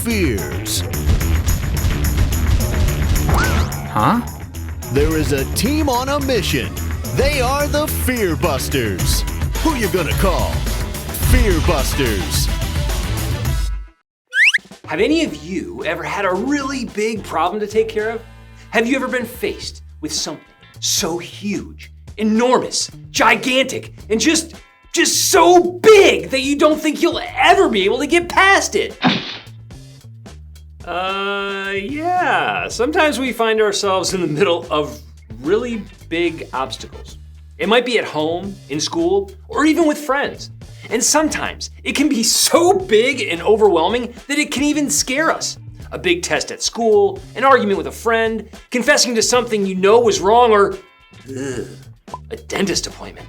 fears. Huh? There is a team on a mission. They are the Fear Busters. Who you gonna call? Fear Busters. Have any of you ever had a really big problem to take care of? Have you ever been faced with something so huge, enormous, gigantic, and just so big that you don't think you'll ever be able to get past it? Yeah. Sometimes we find ourselves in the middle of really big obstacles. It might be at home, in school, or even with friends. And sometimes it can be so big and overwhelming that it can even scare us. A big test at school, an argument with a friend, confessing to something you know was wrong, or a dentist appointment.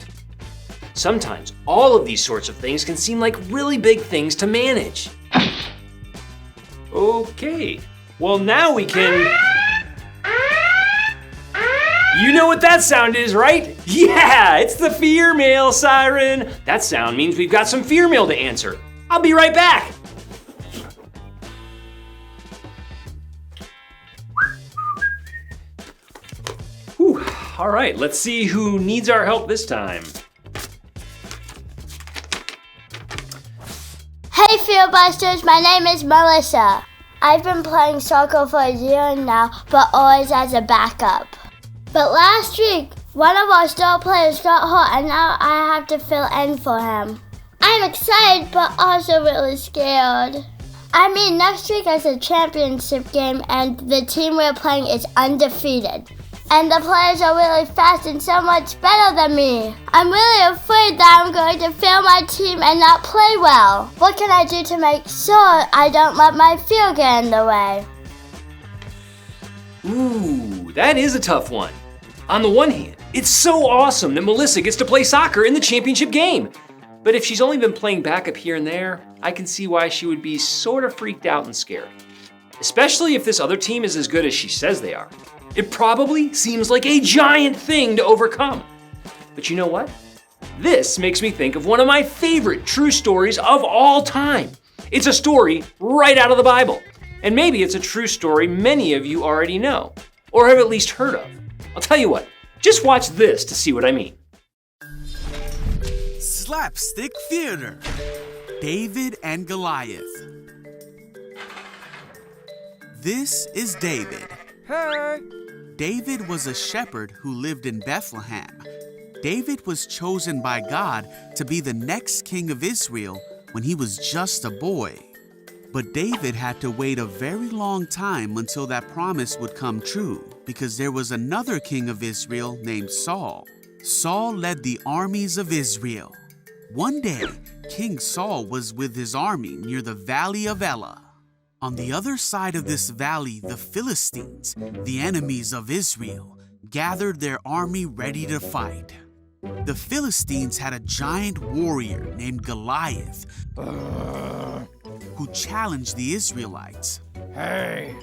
Sometimes all of these sorts of things can seem like really big things to manage. Okay, well now we can... You know what that sound is, right? Yeah, it's the fear mail siren. That sound means we've got some fear mail to answer. I'll be right back. Whew. All right, let's see who needs our help this time. Hey Fear Busters, my name is Melissa. I've been playing soccer for a year now, but always as a backup. But last week, one of our star players got hurt and now I have to fill in for him. I'm excited but also really scared. I mean, next week is a championship game and the team we're playing is undefeated. And the players are really fast and so much better than me. I'm really afraid that I'm going to fail my team and not play well. What can I do to make sure I don't let my fear get in the way? Ooh, that is a tough one. On the one hand, it's so awesome that Melissa gets to play soccer in the championship game. But if she's only been playing backup here and there, I can see why she would be sort of freaked out and scared. Especially if this other team is as good as she says they are. It probably seems like a giant thing to overcome. But you know what? This makes me think of one of my favorite true stories of all time. It's a story right out of the Bible. And maybe it's a true story many of you already know, or have at least heard of. I'll tell you what, just watch this to see what I mean. Slapstick Theater, David and Goliath. This is David. Hey! David was a shepherd who lived in Bethlehem. David was chosen by God to be the next king of Israel when he was just a boy. But David had to wait a very long time until that promise would come true, because there was another king of Israel named Saul. Saul led the armies of Israel. One day, King Saul was with his army near the valley of Elah. On the other side of this valley, the Philistines, the enemies of Israel, gathered their army ready to fight. The Philistines had a giant warrior named Goliath who challenged the Israelites. Hey!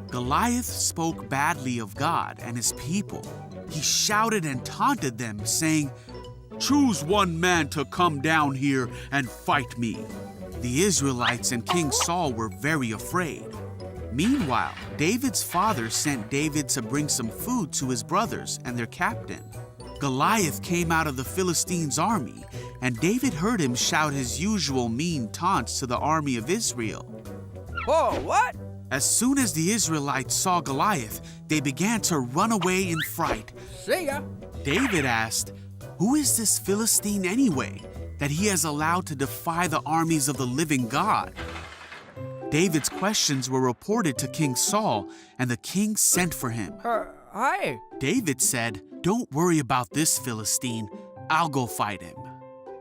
Goliath spoke badly of God and his people. He shouted and taunted them, saying, "Choose one man to come down here and fight me." The Israelites and King Saul were very afraid. Meanwhile, David's father sent David to bring some food to his brothers and their captain. Goliath came out of the Philistines' army, and David heard him shout his usual mean taunts to the army of Israel. Whoa, what? As soon as the Israelites saw Goliath, they began to run away in fright. See ya! David asked, "Who is this Philistine anyway, that he has allowed to defy the armies of the living God?" David's questions were reported to King Saul, and the king sent for him. Hi. David said, "Don't worry about this Philistine. I'll go fight him."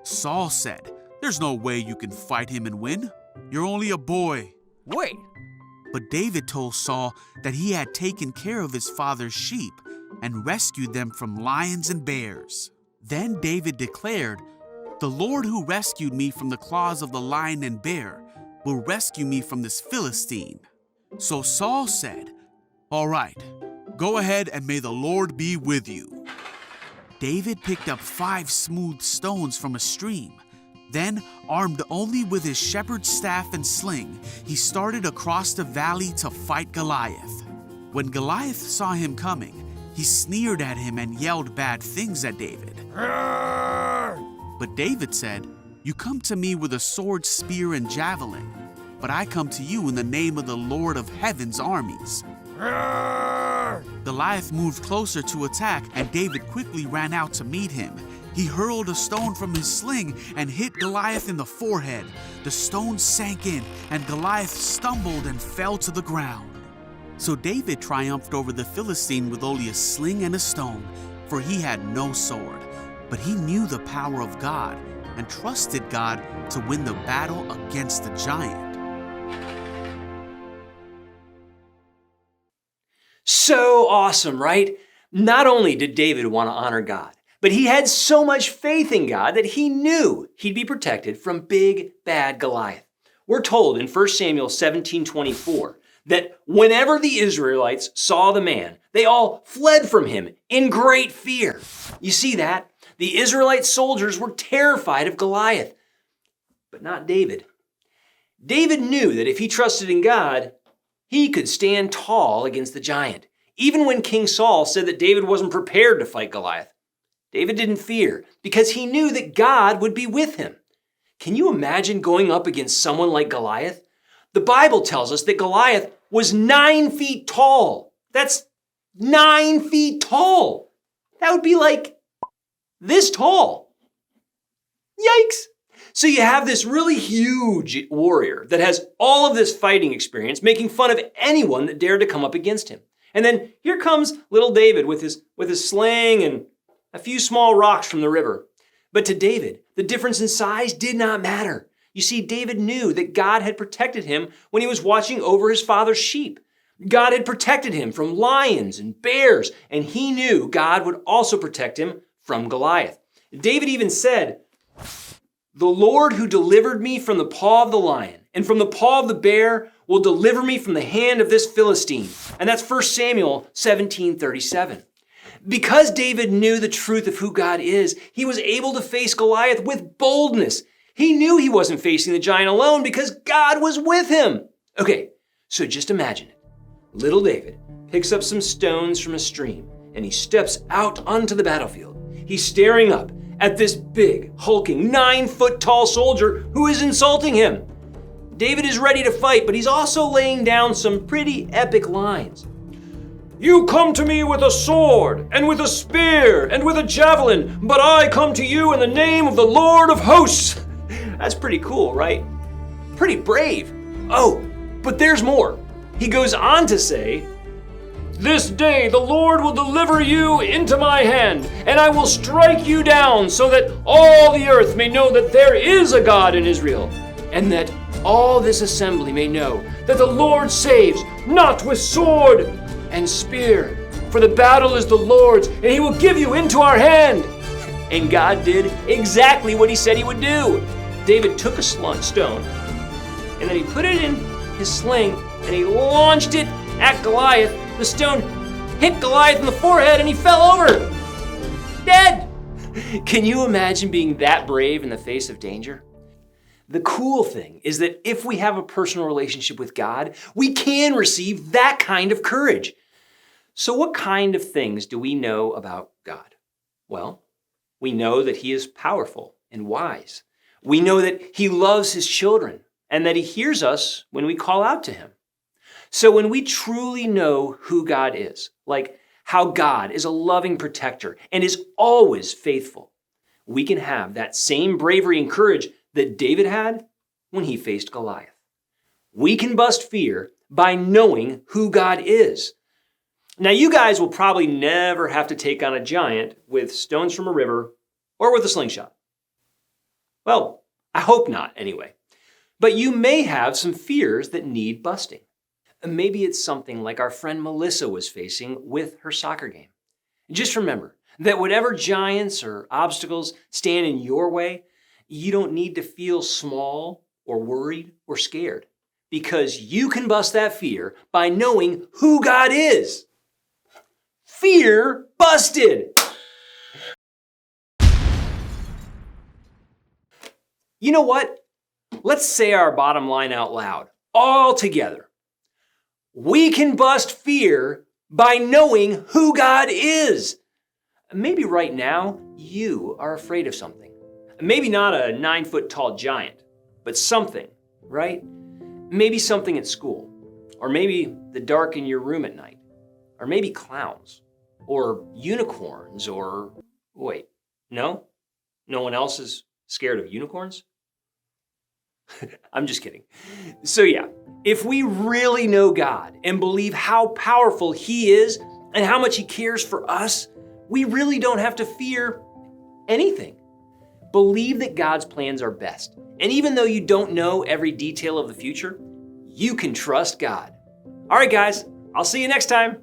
Saul said, "There's no way you can fight him and win. You're only a boy." Wait. But David told Saul that he had taken care of his father's sheep and rescued them from lions and bears. Then David declared, "The Lord who rescued me from the claws of the lion and bear will rescue me from this Philistine." So Saul said, "All right, go ahead and may the Lord be with you." David picked up 5 smooth stones from a stream. Then, armed only with his shepherd's staff and sling, he started across the valley to fight Goliath. When Goliath saw him coming, he sneered at him and yelled bad things at David. But David said, "You come to me with a sword, spear, and javelin, but I come to you in the name of the Lord of heaven's armies." Goliath moved closer to attack, and David quickly ran out to meet him. He hurled a stone from his sling and hit Goliath in the forehead. The stone sank in, and Goliath stumbled and fell to the ground. So David triumphed over the Philistine with only a sling and a stone, for he had no sword. But he knew the power of God and trusted God to win the battle against the giant. So awesome, right? Not only did David want to honor God, but he had so much faith in God that he knew he'd be protected from big, bad Goliath. We're told in 1 Samuel 17:24 that whenever the Israelites saw the man, they all fled from him in great fear. You see that? The Israelite soldiers were terrified of Goliath, but not David. David knew that if he trusted in God, he could stand tall against the giant. Even when King Saul said that David wasn't prepared to fight Goliath, David didn't fear because he knew that God would be with him. Can you imagine going up against someone like Goliath? The Bible tells us that Goliath was 9 feet tall. That's 9 feet tall. That would be like this tall. Yikes. So you have this really huge warrior that has all of this fighting experience, making fun of anyone that dared to come up against him. And then here comes little David with his sling and a few small rocks from the river. But to David, the difference in size did not matter. You see, David knew that God had protected him when he was watching over his father's sheep. God had protected him from lions and bears, and he knew God would also protect him from Goliath. David even said, "The Lord who delivered me from the paw of the lion and from the paw of the bear will deliver me from the hand of this Philistine." And that's 1 Samuel 17:37. Because David knew the truth of who God is, he was able to face Goliath with boldness. He knew he wasn't facing the giant alone because God was with him. Okay, so just imagine it. Little David picks up some stones from a stream and he steps out onto the battlefield. He's staring up at this big, hulking, 9-foot tall soldier who is insulting him. David is ready to fight, but he's also laying down some pretty epic lines. "You come to me with a sword, and with a spear, and with a javelin, but I come to you in the name of the Lord of hosts." That's pretty cool, right? Pretty brave. Oh, but there's more. He goes on to say, "This day the Lord will deliver you into my hand, and I will strike you down so that all the earth may know that there is a God in Israel, and that all this assembly may know that the Lord saves, not with sword and spear, for the battle is the Lord's, and he will give you into our hand." And God did exactly what he said he would do. David took a stone, and then he put it in his sling, and he launched it at Goliath. The stone hit Goliath in the forehead, and he fell over, dead. Can you imagine being that brave in the face of danger? The cool thing is that if we have a personal relationship with God, we can receive that kind of courage. So what kind of things do we know about God? Well, we know that he is powerful and wise. We know that he loves his children and that he hears us when we call out to him. So when we truly know who God is, like how God is a loving protector and is always faithful, we can have that same bravery and courage that David had when he faced Goliath. We can bust fear by knowing who God is. Now, you guys will probably never have to take on a giant with stones from a river or with a slingshot. Well, I hope not anyway. But you may have some fears that need busting. Maybe it's something like our friend Melissa was facing with her soccer game. Just remember that whatever giants or obstacles stand in your way, you don't need to feel small or worried or scared, because you can bust that fear by knowing who God is. Fear busted! You know what? Let's say our bottom line out loud, all together. We can bust fear by knowing who God is. Maybe right now you are afraid of something. Maybe not a 9-foot tall giant, but something, right? Maybe something at school, or maybe the dark in your room at night, or maybe clowns, or unicorns, or wait, no? No one else is scared of unicorns? I'm just kidding. So yeah, if we really know God and believe how powerful He is and how much He cares for us, we really don't have to fear anything. Believe that God's plans are best. And even though you don't know every detail of the future, you can trust God. All right, guys, I'll see you next time.